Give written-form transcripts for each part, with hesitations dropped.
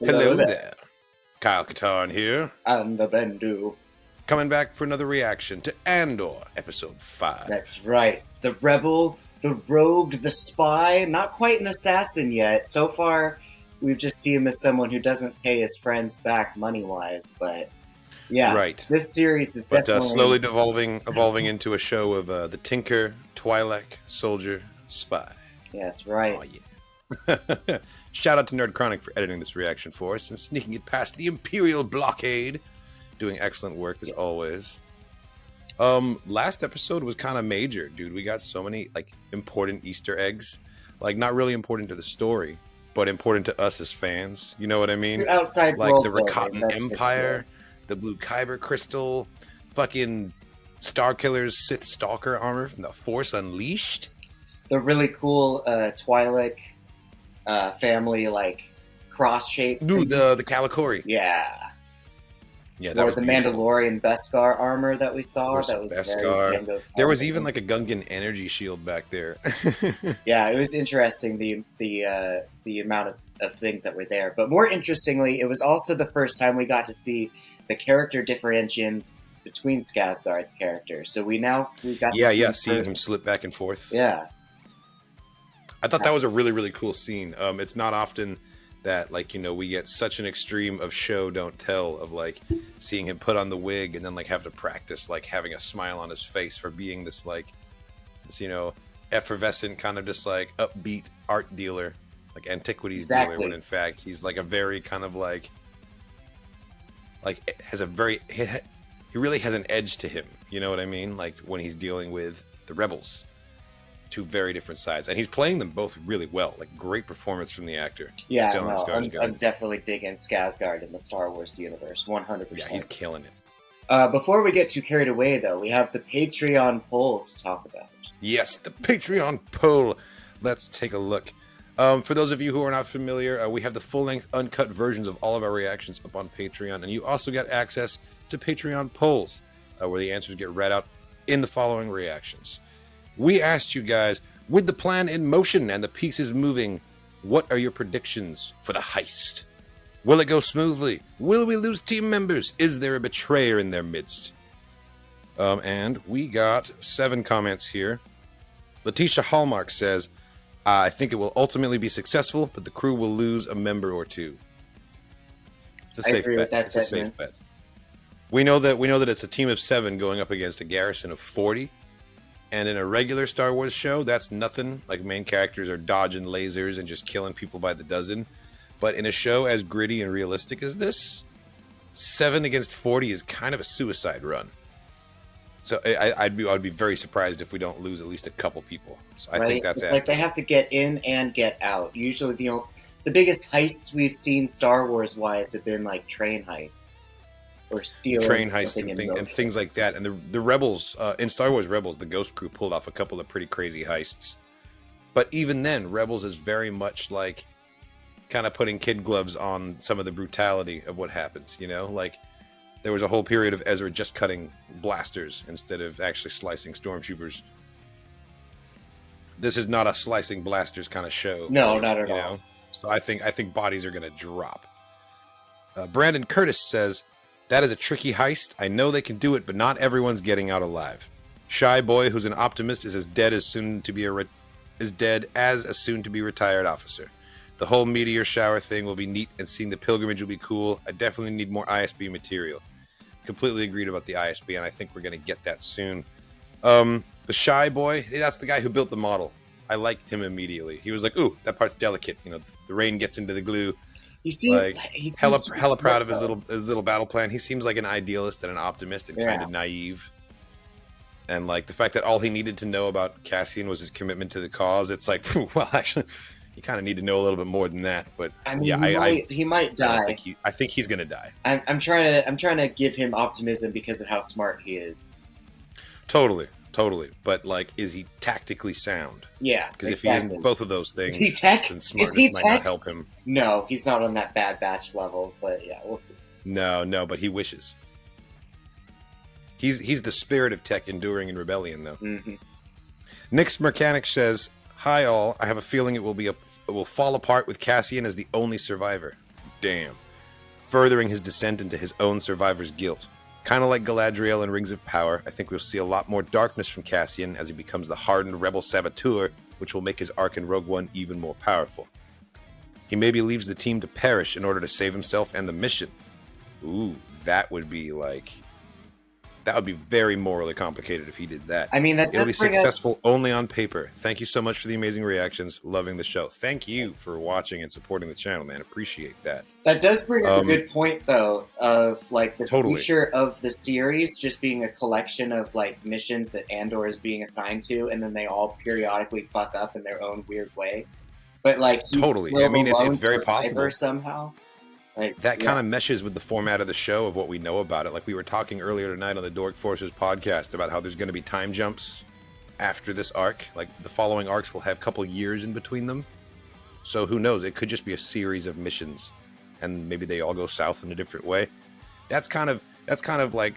Hello Hello there. there. Kyle Katarn here, I'm the Bendu. coming back for another reaction to Andor, episode 5. That's right. The rebel, the rogue, the spy. Not quite an assassin yet. So far, we've just seen him as someone who doesn't pay his friends back money-wise. But yeah, Right. this series is But definitely slowly evolving into a show of the Tinker, Twi'lek, Soldier, Spy. Yeah, that's right. Oh, yeah. Shout out to Nerd Chronic for editing this reaction for us and sneaking it past the Imperial blockade. Doing excellent work as always. Last episode was kind of major, dude. We got so many like important Easter eggs, like not really important to the story, but important to us as fans. You know what I mean? Outside Like world the building, Rakatan that's for Empire, sure. the Blue Kyber crystal, fucking Starkiller's Sith Stalker armor from the Force Unleashed. The really cool Twi'lek family, like cross shape. Dude, the Kalikori. Yeah. Yeah, that Or was the beautiful. Mandalorian Beskar armor that we saw. Or That was Beskar. very Jango There was Fett. even like a Gungan energy shield back there. Yeah, it was interesting the amount of things that were there. But more interestingly, it was also the first time we got to see the character differentiations between Skarsgård's characters. So we got to seeing him slip back and forth. Yeah, I thought that was a really, really cool scene. It's not often that, like, you know, we get such an extreme of show don't tell of like seeing him put on the wig and then like have to practice like having a smile on his face for being this like this, you know, effervescent kind of just like upbeat art dealer, like antiquities dealer, when in fact he's like a very kind of like has a very he really has an edge to him. You know what I mean? Like when he's dealing with the rebels. Two very different sides, and he's playing them both really well. Like great performance from the actor. Yeah, no, I'm definitely digging Skarsgård in the Star Wars universe, 100%. Yeah, he's killing it. Before we get too carried away, though, we have the Patreon poll to talk about. Yes, the Patreon poll. Let's take a look. For those of you who are not familiar, we have the full-length, uncut versions of all of our reactions up on Patreon, and you also get access to Patreon polls, where the answers get read out in the following reactions. We asked you guys, with the plan in motion and the pieces moving, what are your predictions for the heist? Will it go smoothly? Will we lose team members? Is there a betrayer in their midst? And we got 7 comments here. Letitia Hallmark says, I think it will ultimately be successful, but the crew will lose a member or two. It's a safe bet. It's a safe bet. We know that it's a team of 7 going up against a garrison of 40. And in a regular Star Wars show, that's nothing. Like, main characters are dodging lasers and just killing people by the dozen. But in a show as gritty and realistic as this, 7 against 40 is kind of a suicide run. So I'd be very surprised if we don't lose at least a couple people. So I think that's like they have to get in and get out. Usually the biggest heists we've seen Star Wars-wise have been like train heists. Or stealing train heists and things like that. And the Rebels, in Star Wars Rebels, the Ghost Crew pulled off a couple of pretty crazy heists. But even then, Rebels is very much like kind of putting kid gloves on some of the brutality of what happens, you know? Like, there was a whole period of Ezra just cutting blasters instead of actually slicing stormtroopers. This is not a slicing blasters kind of show. No, not at all. So I think bodies are going to drop. Brandon Curtis says, that is a tricky heist. I know they can do it, but not everyone's getting out alive. Shy Boy, who's an optimist, is as dead as a soon to be retired officer. The whole meteor shower thing will be neat, and seeing the pilgrimage will be cool. I definitely need more ISB material. Completely agreed about the ISB, and I think we're going to get that soon. The Shy Boy, that's the guy who built the model. I liked him immediately. He was like, ooh, that part's delicate. You know, the rain gets into the glue. He seems hella proud of his little battle plan. He seems like an idealist and an optimist and kind of naive. And like the fact that all he needed to know about Cassian was his commitment to the cause. It's like, well, actually, you kind of need to know a little bit more than that. But I mean, he might die. I think he's gonna die. I'm trying to give him optimism because of how smart he is. Totally. But like, is he tactically sound? Yeah, because if he isn't both of those things, then smartness might not help him. No, he's not on that Bad Batch level. But yeah, we'll see. No, but he wishes. He's the spirit of tech enduring in rebellion, though. Mm-hmm. Nick's Mechanic says, "Hi all. I have a feeling it will fall apart with Cassian as the only survivor." damn. Furthering his descent into his own survivor's guilt. Kind of like Galadriel in Rings of Power, I think we'll see a lot more darkness from Cassian as he becomes the hardened rebel saboteur, which will make his arc in Rogue One even more powerful. He maybe leaves the team to perish in order to save himself and the mission. Ooh, that would be very morally complicated if he did that. I mean, that it'll be successful only on paper. Thank you so much for the amazing reactions. Loving the show. Thank you for watching and supporting the channel, man. Appreciate that. That does bring up a good point, though, of like the Totally. future of the series just being a collection of like missions that Andor is being assigned to, and then they all periodically fuck up in their own weird way. But like, he's Totally. still I mean, the it's lone very survivor possible. somehow. Like, That kind of meshes with the format of the show of what we know about it. Like we were talking earlier tonight on the Dork Forces podcast about how there's going to be time jumps after this arc. Like the following arcs will have a couple years in between them. So who knows? It could just be a series of missions, and maybe they all go south in a different way. That's kind of like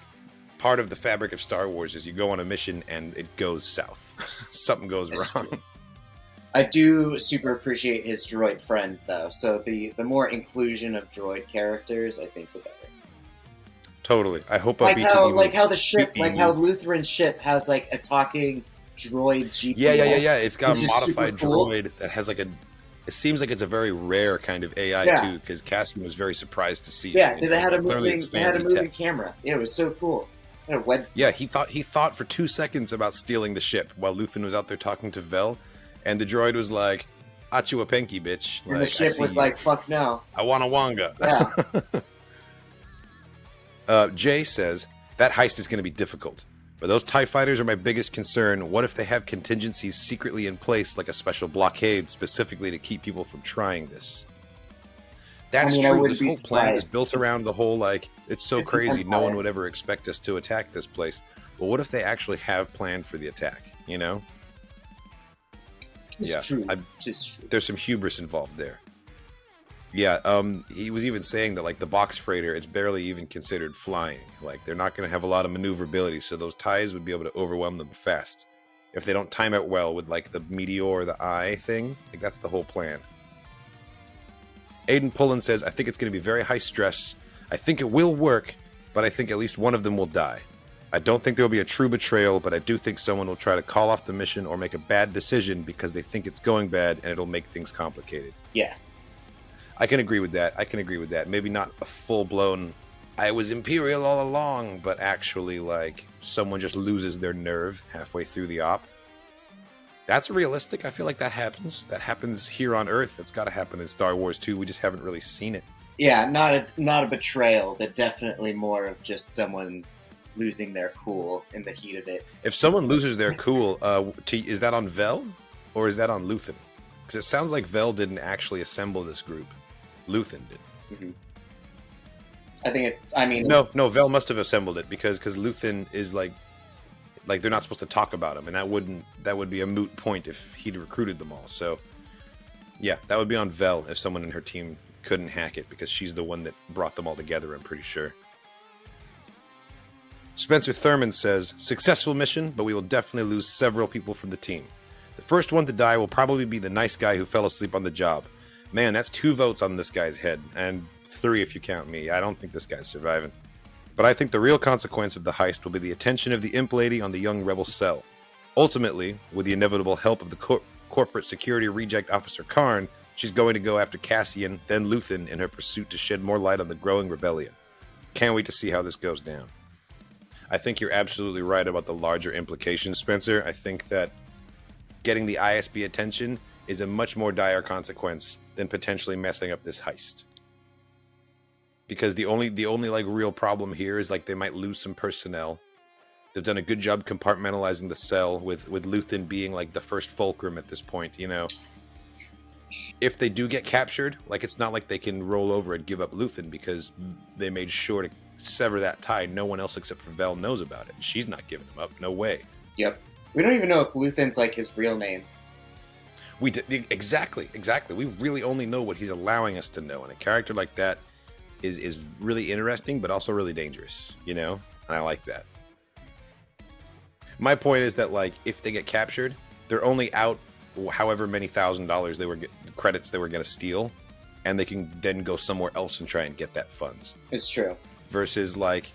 part of the fabric of Star Wars is you go on a mission and it goes south. Something goes wrong. True. I do super appreciate his droid friends, though. So the more inclusion of droid characters, I think, the better. Totally. I hope like how the ship, like how Lutheran's ship has like a talking droid GPS. Yeah. It's got a modified cool. droid that has like a. It seems like it's a very rare kind of AI too, because Cassian was very surprised to see. Yeah, because it had a moving tech. camera. Yeah, it was so cool. Yeah, he thought for 2 seconds about stealing the ship while Luthen was out there talking to Vel. And the droid was like, "Achu a penky, bitch." And the ship was like, "Fuck no. I want a wanga." Yeah. Jay says, that heist is going to be difficult. But those TIE fighters are my biggest concern. What if they have contingencies secretly in place, like a special blockade, specifically to keep people from trying this? That's true. This whole plan is built around the whole, like, it's so crazy, no one would ever expect us to attack this place. But what if they actually have planned for the attack, you know? It's true. There's some hubris involved there. Yeah, he was even saying that like the box freighter, it's barely even considered flying. Like they're not going to have a lot of maneuverability, so those TIEs would be able to overwhelm them fast if they don't time it well with like the meteor or the eye thing. Like that's the whole plan. Aiden Pullen says, I think it's going to be very high stress. I think it will work, but I think at least one of them will die. I don't think there will be a true betrayal, but I do think someone will try to call off the mission or make a bad decision because they think it's going bad and it'll make things complicated. Yes. I can agree with that. Maybe not a full-blown, I was Imperial all along, but actually, like, someone just loses their nerve halfway through the op. That's realistic. I feel like that happens. That happens here on Earth. It's got to happen in Star Wars, too. We just haven't really seen it. Yeah, not a betrayal, but definitely more of just someone losing their cool in the heat of it. If someone loses their cool, is that on Vel or is that on Luthen? Because it sounds like Vel didn't actually assemble this group. Luthen did. Mm-hmm. I think no, Vel must have assembled it because Luthen is like they're not supposed to talk about him, and that would be a moot point if he'd recruited them all. So yeah, that would be on Vel if someone in her team couldn't hack it because she's the one that brought them all together, I'm pretty sure. Spencer Thurman says, successful mission, but we will definitely lose several people from the team. The first one to die will probably be the nice guy who fell asleep on the job. Man, that's 2 votes on this guy's head, and 3 if you count me. I don't think this guy's surviving. But I think the real consequence of the heist will be the attention of the imp lady on the young rebel cell. Ultimately, with the inevitable help of the corporate security reject officer Karn, she's going to go after Cassian, then Luthen, in her pursuit to shed more light on the growing rebellion. Can't wait to see how this goes down. I think you're absolutely right about the larger implications, Spencer. I think that getting the ISB attention is a much more dire consequence than potentially messing up this heist. Because the only like real problem here is like they might lose some personnel. They've done a good job compartmentalizing the cell with Luthen being like the first fulcrum at this point, you know. If they do get captured, like it's not like they can roll over and give up Luthen because they made sure to sever that tie. No one else except for Vel knows about it. She's not giving him up. No way. Yep. We don't even know if Luthen's like his real name. We did, exactly. We really only know what he's allowing us to know, and a character like that is really interesting, but also really dangerous. You know, and I like that. My point is that like if they get captured, they're only out however many $1,000 credits they were going to steal. and they can then go somewhere else and try and get that funds. It's true. Versus like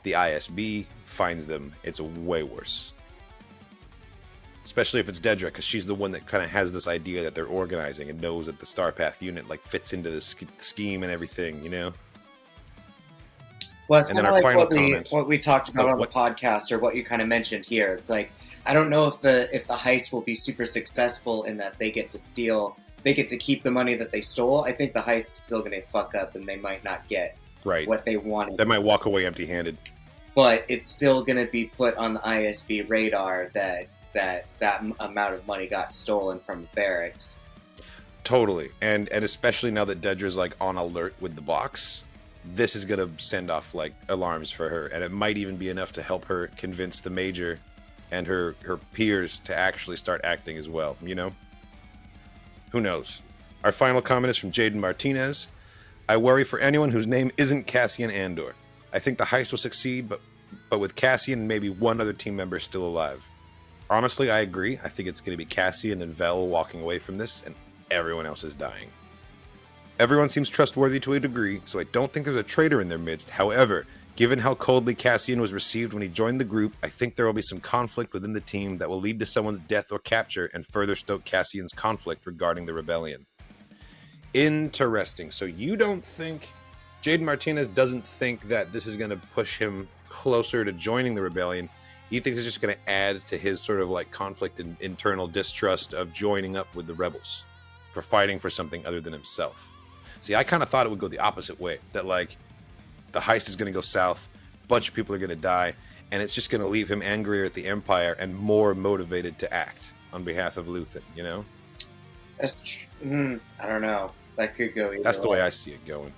the ISB finds them, it's way worse. Especially if it's Dedra, because she's the one that kind of has this idea that they're organizing and knows that the Starpath unit like fits into the scheme and everything, you know. Well, it's and kind then of our like final what we talked about on the podcast, or what you kind of mentioned here. It's like, I don't know if the heist will be super successful in that they get to keep the money that they stole. I think the heist is still going to fuck up, and they might not get what they wanted. They might walk away empty-handed. But it's still going to be put on the ISB radar that amount of money got stolen from the barracks. Totally, and especially now that Dedra's like on alert with the box, this is gonna send off like alarms for her, and it might even be enough to help her convince the Major and her peers to actually start acting as well. You know, who knows? Our final comment is from Jaden Martinez. I worry for anyone whose name isn't Cassian Andor. I think the heist will succeed, but with Cassian and maybe one other team member still alive. Honestly, I agree. I think it's going to be Cassian and Vel walking away from this, and everyone else is dying. Everyone seems trustworthy to a degree, so I don't think there's a traitor in their midst. However, given how coldly Cassian was received when he joined the group, I think there will be some conflict within the team that will lead to someone's death or capture and further stoke Cassian's conflict regarding the rebellion. Interesting. So you don't think... Jaden Martinez doesn't think that this is going to push him closer to joining the rebellion. He thinks it's just going to add to his sort of like conflict and internal distrust of joining up with the rebels for fighting for something other than himself. See, I kind of thought it would go the opposite way, that like the heist is going to go south, a bunch of people are going to die, and it's just going to leave him angrier at the Empire and more motivated to act on behalf of Luthen, you know? That's I don't know. That could go either That's the way I see it going.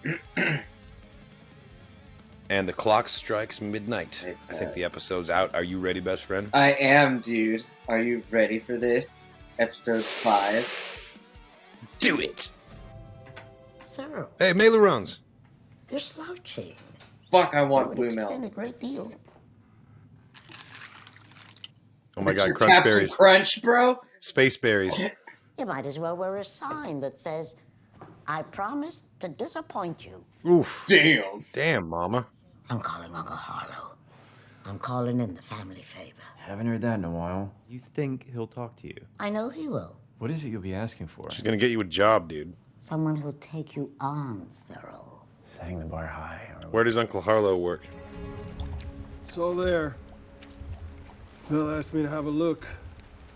And the clock strikes midnight. I think the episode's out. Are you ready, best friend? I am, dude. Are you ready for this? Episode 5. Do it! So, Hey, Mailerons. you're slouching. Fuck, I want blue milk. Been a great deal. Oh my It's god, your crunch Captain berries. Crunch, bro. Space berries. You might as well wear a sign that says, I promise to disappoint you. Oof. Damn. Damn, mama. I'm calling Uncle Harlow. I'm calling in the family favor. Haven't heard that in a while. You think he'll talk to you? I know he will. What is it you'll be asking for? She's gonna get you a job, dude. Someone who'll take you on, Cyril. Setting the bar high. Where does Uncle Harlow work? It's all there. Bill asked me to have a look.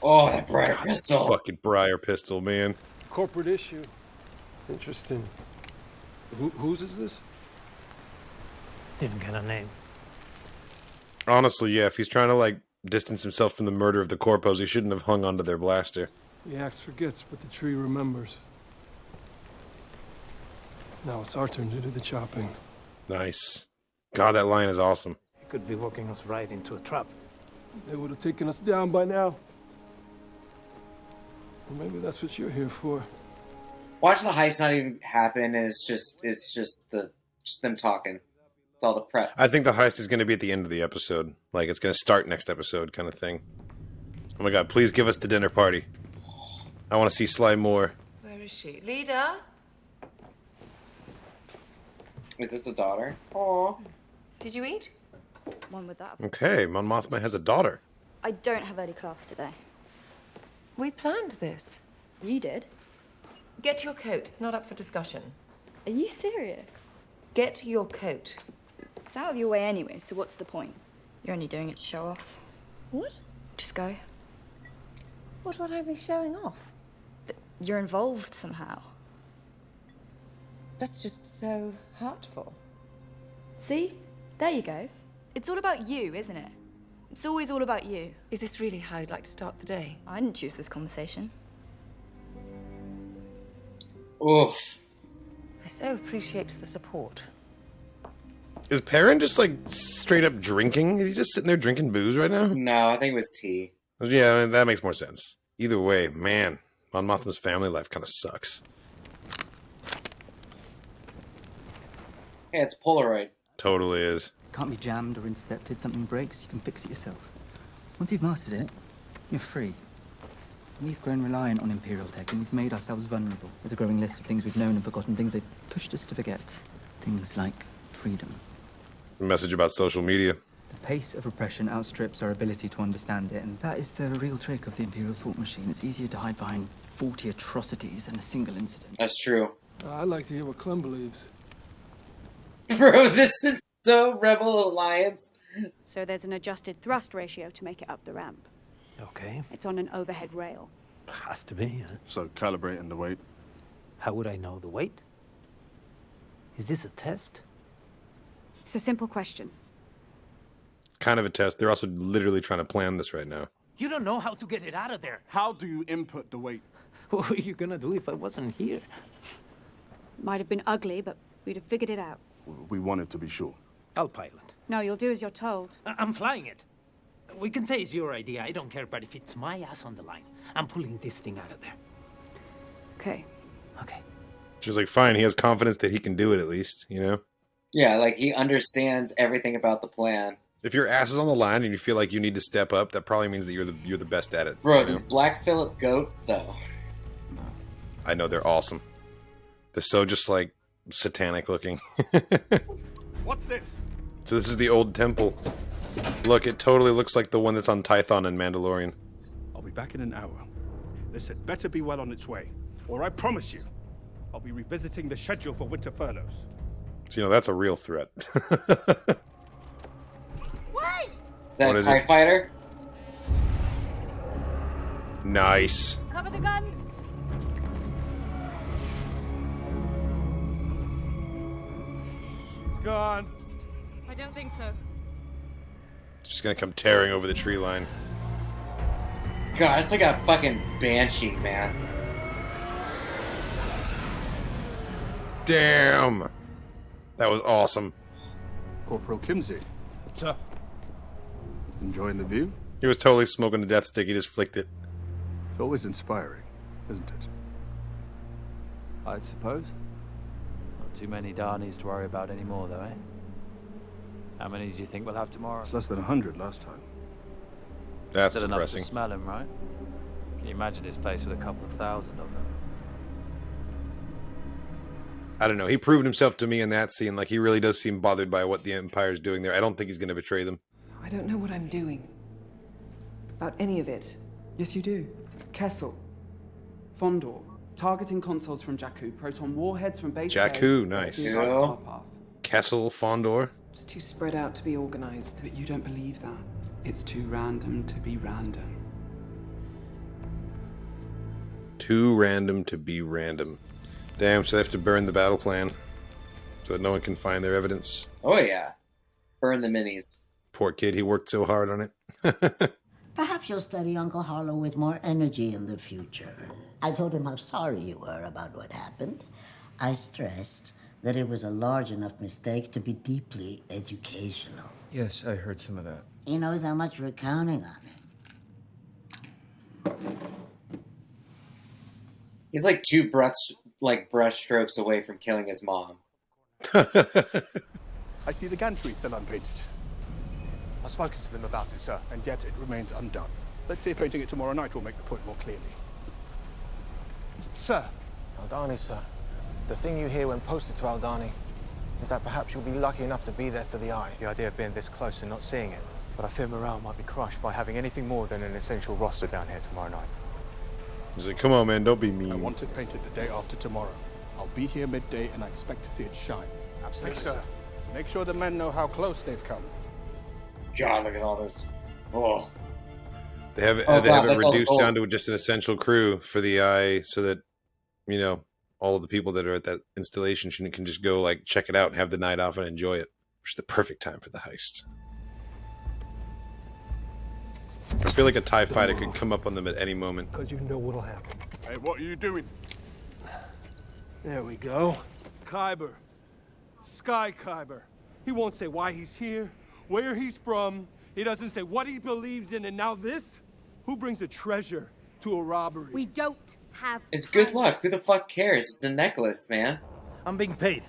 Oh, that bright crystal. Fucking Briar pistol, man. Corporate issue. Interesting. Whose is this? Didn't get a name. Honestly, yeah, if he's trying to, like, distance himself from the murder of the Corpos, he shouldn't have hung onto their blaster. The axe forgets, but the tree remembers. Now it's our turn to do the chopping. Nice. God, that line is awesome. He could be walking us right into a trap. They would have taken us down by now. Or maybe that's what you're here for. Watch the heist not even happen, and it's just them talking. It's all the prep. I think the heist is going to be at the end of the episode. Like, it's going to start next episode kind of thing. Oh my god, please give us the dinner party. I want to see Sly more. Where is she? Leader? Is this a daughter? Aww. Did you eat? One with that. Okay, Mon Mothma has a daughter. I don't have early class today. We planned this. You did? Get your coat. It's not up for discussion. Are you serious? Get your coat. It's out of your way anyway, so what's the point? You're only doing it to show off. What? Just go. What would I be showing off? You're involved somehow. That's just so hurtful. See? There you go. It's all about you, isn't it? It's always all about you. Is this really how you'd like to start the day? I didn't choose this conversation. Oof. I so appreciate the support. Is Perrin just, like, straight up drinking? Is he just sitting there drinking booze right now? No, I think it was tea. Yeah, that makes more sense. Either way, man, Mon Mothma's family life kind of sucks. Yeah, it's Polaroid. Totally is. Can't be jammed or intercepted. Something breaks, you can fix it yourself. Once you've mastered it, you're free. We've grown reliant on Imperial tech, and we've made ourselves vulnerable. There's a growing list of things we've known and forgotten, things they've pushed us to forget. Things like freedom. A message about social media. The pace of repression outstrips our ability to understand it, and that is the real trick of the Imperial thought machine. It's easier to hide behind 40 atrocities than a single incident. That's true. I'd like to hear what Clem believes. Bro, this is so Rebel Alliance. So there's an adjusted thrust ratio to make it up the ramp. Okay. It's on an overhead rail. Has to be. So calibrating the weight. How would I know the weight? Is this a test? It's a simple question. It's kind of a test. They're also literally trying to plan this right now. You don't know how to get it out of there. How do you input the weight? What were you gonna do if I wasn't here? Might have been ugly, but we'd have figured it out. We wanted to be sure. I'll pilot. No, you'll do as you're told. I'm flying it. We can say it's your idea. I don't care, but if it's my ass on the line, I'm pulling this thing out of there. Okay. Okay. She's like, fine, he has confidence that he can do it at least, you know? Yeah, like he understands everything about the plan. If your ass is on the line and you feel like you need to step up, that probably means that you're the best at it. Bro, you know? these Black Phillip goats, though. I know, they're awesome. They're so just like satanic looking. What's this? So this is the old temple. Look, it totally looks like the one that's on Tython in Mandalorian. I'll be back in an hour. This had better be well on its way, or I promise you, I'll be revisiting the schedule for winter furloughs. So, you know, that's a real threat. Wait! Is that What a is TIE it? fighter? Nice. Cover the guns. It's gone. I don't think so. Just gonna come tearing over the tree line. God, it's like a fucking banshee, man. Damn! That was awesome. Corporal Kimsey. Sir. Enjoying the view? He was totally smoking the death stick, he just flicked it. It's always inspiring, isn't it? I suppose. Not too many Darnies to worry about anymore, though, eh? How many do you think we'll have tomorrow? It's less than 100 last time. That's Still enough depressing. to smell them, right? Can you imagine this place with a couple of thousand of them? I don't know. He proved himself to me in that scene. Like, he really does seem bothered by what the Empire's doing there. I don't think he's going to betray them. I don't know what I'm doing. About any of it. Yes, you do. Kessel. Fondor. Targeting consoles from Jakku. Proton warheads from base. Jakku, nice. That's the right star path. Kessel, Fondor. It's too spread out to be organized, but you don't believe that. It's too random to be random. Too random to be random. Damn, so they have to burn the battle plan so that no one can find their evidence. Oh, yeah. Burn the minis. Poor kid, he worked so hard on it. Perhaps you'll study Uncle Harlow with more energy in the future. I told him how sorry you were about what happened. I stressed that it was a large enough mistake to be deeply educational. Yes, I heard some of that. He knows how much we're counting on him. He's like two brush strokes away from killing his mom. I see the gantry still unpainted. I've spoken to them about it, sir, and yet it remains undone. Let's see if painting it tomorrow night will make the point more clearly. Sir. Aldhani, sir. The thing you hear when posted to Aldhani is that perhaps you'll be lucky enough to be there for the eye. The idea of being this close and not seeing it. But I fear morale might be crushed by having anything more than an essential roster down here tomorrow night. He's like, come on, man, don't be mean. I want it painted the day after tomorrow. I'll be here midday, and I expect to see it shine. Absolutely, sir. Make sure the men know how close they've come. God, look at all this. Oh. They have it reduced down to just an essential crew for the eye so that, you know, all of the people that are at that installation can just go, like, check it out and have the night off and enjoy it. Which is the perfect time for the heist. I feel like a TIE fighter could come up on them at any moment. Because you know what'll happen. Hey, what are you doing? There we go. Kyber. Sky Kyber. He won't say why he's here, where he's from. He doesn't say what he believes in, and now this? Who brings a treasure to a robbery? We don't have It's good luck. Who the fuck cares? It's a necklace, man. I'm being paid.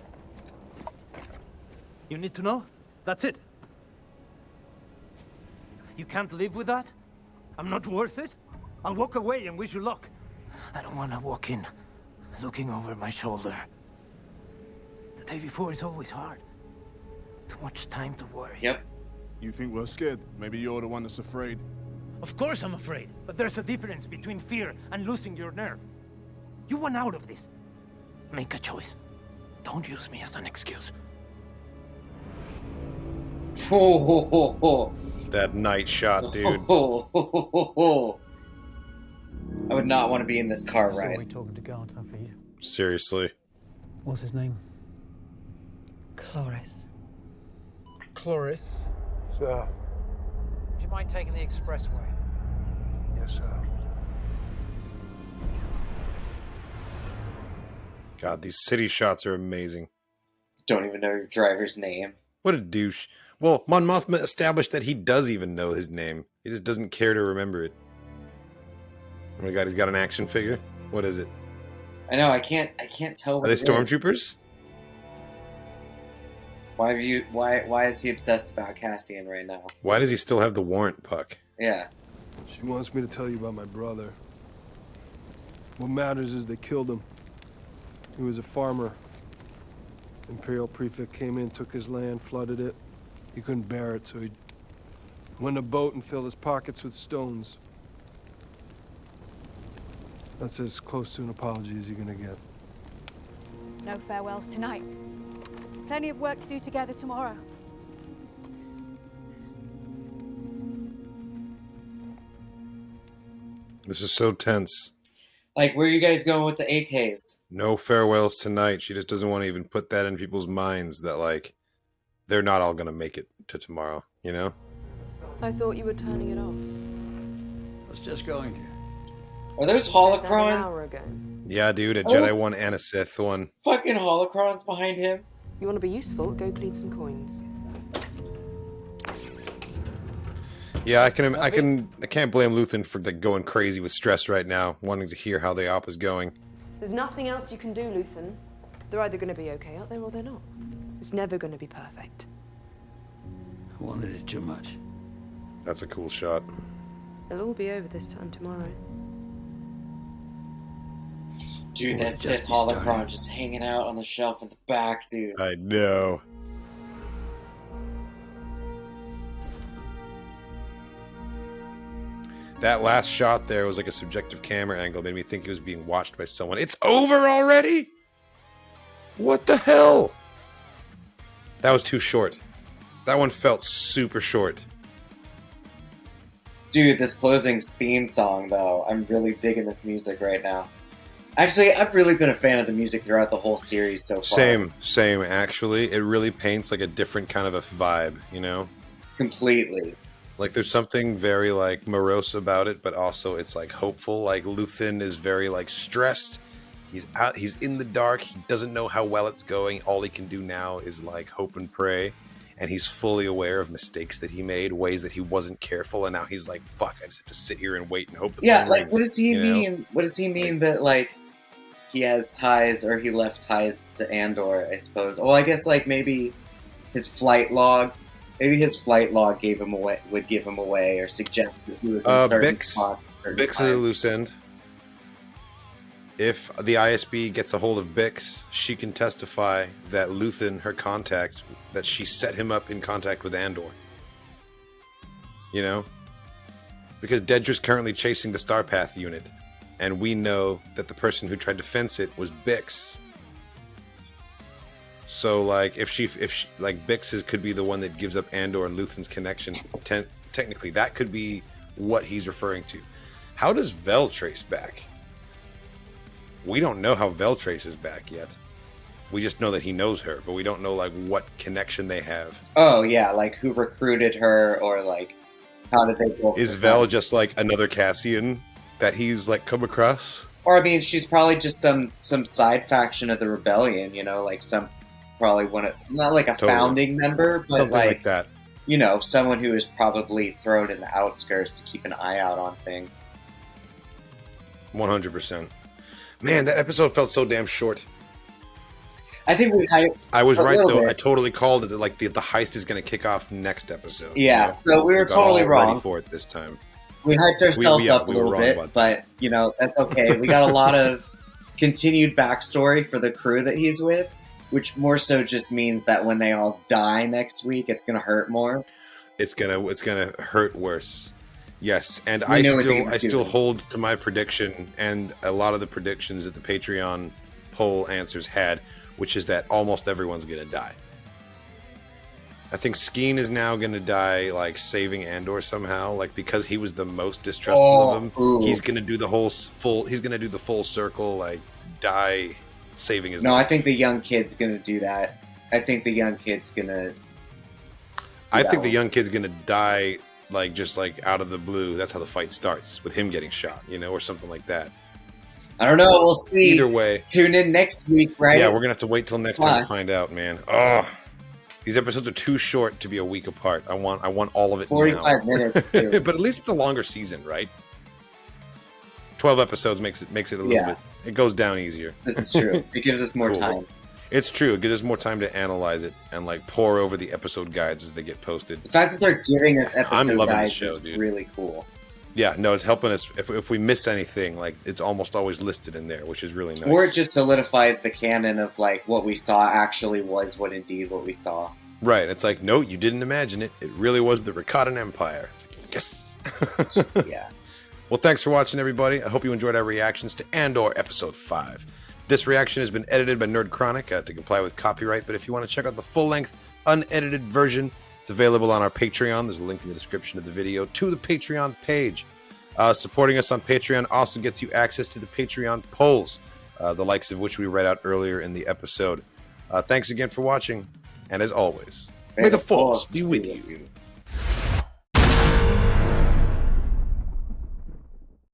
You need to know? That's it. You can't live with that? I'm not worth it? I'll walk away and wish you luck. I don't want to walk in looking over my shoulder. The day before is always hard. Too much time to worry. Yep. You think we're scared? Maybe you're the one that's afraid. Of course I'm afraid, but there's a difference between fear and losing your nerve. You want out of this. Make a choice. Don't use me as an excuse. That night shot, dude. I would not want to be in this car ride. We're talking to Garter for you. Seriously. What's his name? Cloris. Cloris. Sir. Do you mind taking the expressway? Yes, sir. God, these city shots are amazing. Don't even know your driver's name. What a douche. Well, Mon Mothma established that he does even know his name. He just doesn't care to remember it. Oh my god, he's got an action figure? What is it? I know, I can't tell what Are they stormtroopers? Why is he obsessed about Cassian right now? Why does he still have the warrant, Puck? Yeah. She wants me to tell you about my brother. What matters is they killed him. He was a farmer. Imperial prefect came in, took his land, flooded it. He couldn't bear it, so he went in a boat and filled his pockets with stones. That's as close to an apology as you're gonna get. No farewells tonight. Plenty of work to do together tomorrow. This is so tense. Like, where are you guys going with the AKs? No farewells tonight. She just doesn't want to even put that in people's minds that, like, they're not all going to make it to tomorrow, you know? I thought you were turning it off. I was just going to. Are those An hour holocrons? ago. Yeah, dude, a Jedi one and a Sith one. Fucking holocrons behind him. You want to be useful? Go clean some coins. Yeah, I can't blame Luthen for going crazy with stress right now, wanting to hear how the op is going. There's nothing else you can do, Luthen. They're either going to be okay out there or they're not. It's never going to be perfect. I wanted it too much. That's a cool shot. It'll all be over this time tomorrow. Dude, that Sith holocron just hanging out on the shelf in the back, dude. I know. That last shot there was like a subjective camera angle. Made me think he was being watched by someone. It's over already? What the hell? That was too short. That one felt super short. Dude, this closing theme song, though, I'm really digging this music right now. Actually, I've really been a fan of the music throughout the whole series so far. Same, actually. It really paints like a different kind of a vibe, you know? Completely. Like, there's something very, like, morose about it, but also it's, like, hopeful. Like, Luthen is very, like, stressed. He's out. He's in the dark. He doesn't know how well it's going. All he can do now is, like, hope and pray. And he's fully aware of mistakes that he made, ways that he wasn't careful, and now he's like, fuck, I just have to sit here and wait and hope the phone like, rings, what does he mean? Know? What does he mean that, like, he has ties, or he left ties to Andor, I suppose? Well, I guess, like, maybe his flight log... Maybe his flight log would give him away, or suggest that he was in certain spots. Bix is a loose end. If the ISB gets a hold of Bix, she can testify that Luthen, her contact, that she set him up in contact with Andor. You know? Because Dedra's currently chasing the Starpath unit, and we know that the person who tried to fence it was Bix. So, like, if she like, Bix could be the one that gives up Andor and Luthen's connection. Technically, that could be what he's referring to. How does Vel trace back? We don't know how Vel traces back yet. We just know that he knows her, but we don't know, like, what connection they have. Oh, yeah, like, who recruited her, or, like, how did they go? Is Vel just, like, another Cassian that he's, like, come across? Or, I mean, she's probably just some side faction of the rebellion, you know, like, probably one of, not like a founding member, but something like that. You know, someone who is probably thrown in the outskirts to keep an eye out on things. 100%. Man, that episode felt so damn short. I think I was right though. Bit. I totally called it. Like the heist is going to kick off next episode. Yeah, you know? So we were totally wrong ready for it this time. We hyped ourselves up a we were little wrong bit, about but you know that's okay. We got a lot of continued backstory for the crew that he's with, which more so just means that when they all die next week, it's gonna hurt more. It's gonna hurt worse. Yes, and We I know what still they're doing. hold to my prediction and a lot of the predictions that the Patreon poll answers had, which is that almost everyone's gonna die. I think Skeen is now gonna die, like saving Andor somehow, like because he was the most distrustful of him. ooh. He's gonna do the whole full. He's gonna do the full circle, like die saving his. No, life. I think the young kid's gonna do that. I think the young kid's gonna. I think the young kid's gonna die, like just like out of the blue. That's how the fight starts, with him getting shot, you know, or something like that. I don't know. We'll see. Either way, tune in next week, right? Yeah, we're gonna have to wait till next time to find out, man. Oh, these episodes are too short to be a week apart. I want all of it. 45 now. minutes, but at least it's a longer season, right? 12 episodes makes it a little bit. It goes down easier. This is true. It gives us more time. It's true. It gives us more time to analyze it and like pour over the episode guides as they get posted. The fact that they're giving us episode guides show, is dude. really cool. Yeah, no, it's helping us. If we miss anything, like it's almost always listed in there, which is really nice. Or it just solidifies the canon of like what we saw actually was what we saw. Right. It's like, no, you didn't imagine it. It really was the Rakatan Empire. It's like, yes. Yeah. Well, thanks for watching, everybody. I hope you enjoyed our reactions to Andor Episode 5. This reaction has been edited by Nerd Chronic to comply with copyright, but if you want to check out the full-length, unedited version, it's available on our Patreon. There's a link in the description of the video to the Patreon page. Supporting us on Patreon also gets you access to the Patreon polls, the likes of which we read out earlier in the episode. Thanks again for watching, and as always, may the Force be with you.